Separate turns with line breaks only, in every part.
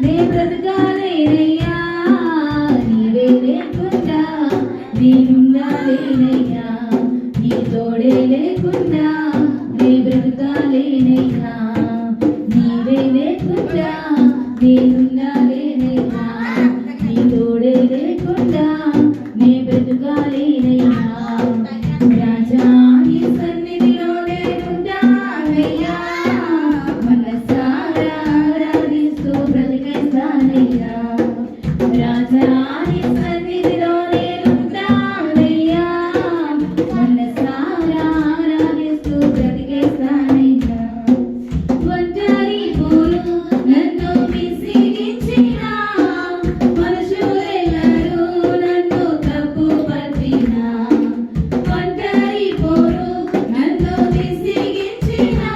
నే బ్రతకాలేనయ్యా నీవే లేకుండా నేనుండాలేనయ్యా నీ తోడే లేకుండా నే బ్రతకాలేనయ్యా నీవే లేకుండా నేనుండాలేనయ్యా నీ తోడే లేకుండా నే బ్రతకాలేనయ్యా రాజా నీ సన్నిధిలో నేనుండానయ్యా మనసారా ఆరాధిస్తూ బ్రతికేస్తానయ్యా రాజా నీ సన్నిధిలో నేనుండానయ్యా మనసారా ఆరాధిస్తూ బ్రతికేస్తానయ్యా ఒంటరి పోరు నన్ను విసిగించినా మనుషులెల్లరూ నన్ను తప్పు పట్టినా ఒంటరి పోరు నన్ను విసిగించినా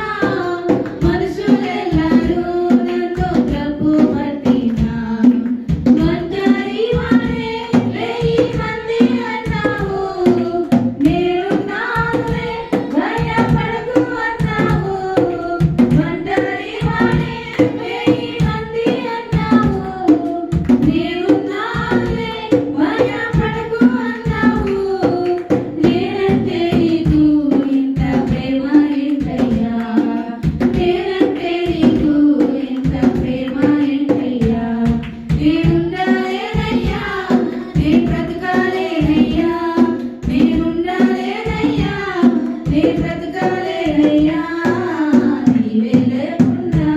మనుషులెల్లరూ నన్ను తప్పు పట్టినా ఒంటరి వాడే 1000 మంది అన్నావు నేనున్నానులే భయపడకు అన్నావు ఒంటరి వాడే 1000 మంది అన్నావు నేనున్నానులే భయపడకు అన్నావు నేనంటే నీకు ఇంత ప్రేమ ఏంటయ్యా నేనంటే నీకు ఇంత ప్రేమ ఏంటయ్యా నేనుండాలేనయ్యా నే బ్రతకాలేనయ్యా నేనుండాలేనయ్యా నే బ్రతకాలేనయ్యా నీవే లేకుండా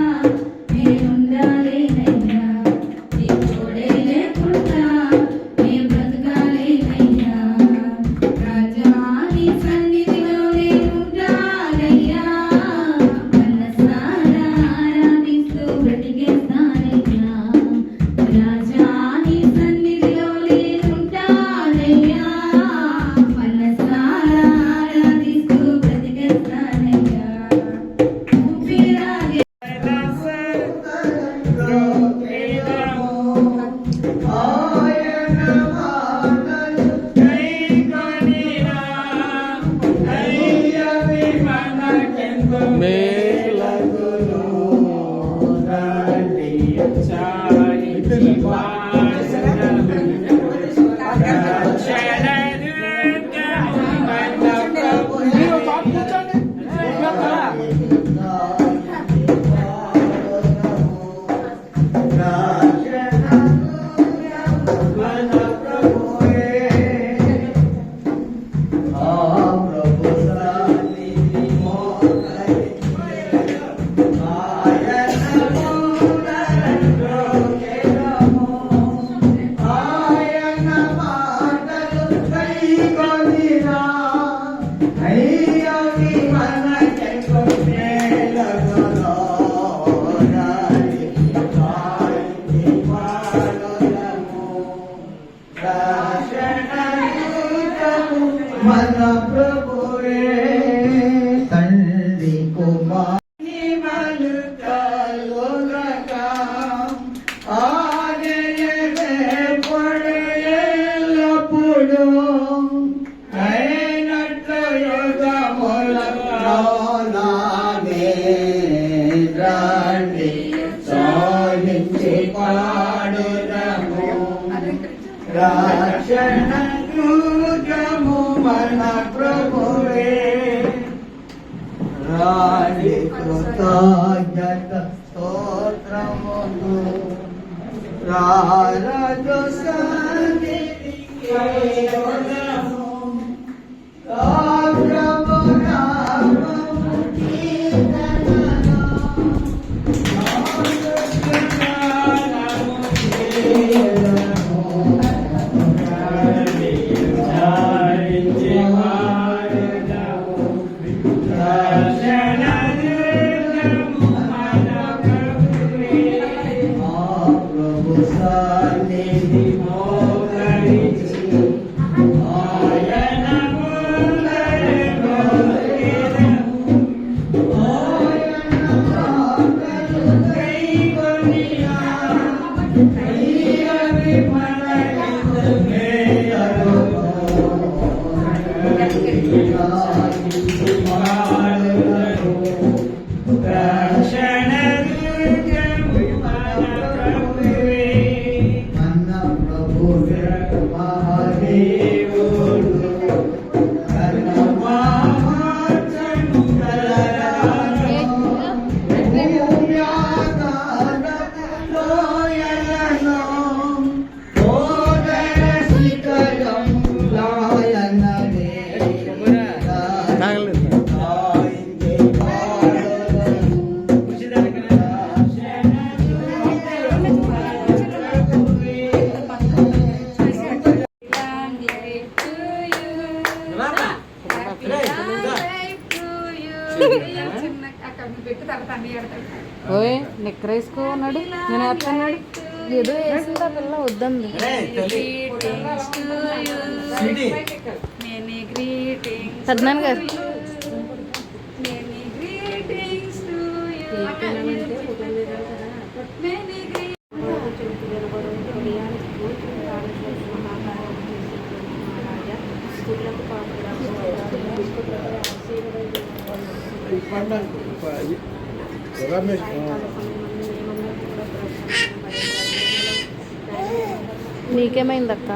నేనుండాలేనయ్యా నీ తోడే లేకుండా నే బ్రతకాలేనయ్యా రాజా నీ సన్నిధిలో నేనుండాలయ్యా మనసారా ఆరాధిస్తూ బ్రతికేస్తానయ్యా రాజా నీ సన్నిధిలో నేనుండాలయ్యా మనసారా ఆరాధిస్తూ బ్రతికేస్తానయ్యా ఊపిరాగే
మన ప్రభువే తండ్రి కుమారి మలుకలుగగా ఆదయనే పడేలప్పుడు అయినట్లు యుగములలో నామే రండి సాధించి పాడుదము రక్షణ యుగము మన ప్రభువే రాణి కృతజ్ఞత స్తోత్రములు రారజు సన్నిధి కేవలము రామము నామము కీర్తనలు
Sani di mo kari చక్కెర వేసుకోన్నాడు నేను వేస్తున్నాడు ఏదో వేసింది ఆ పిల్ల వద్దంది పెద్దనాన్న గారు నీకేమైంది అక్క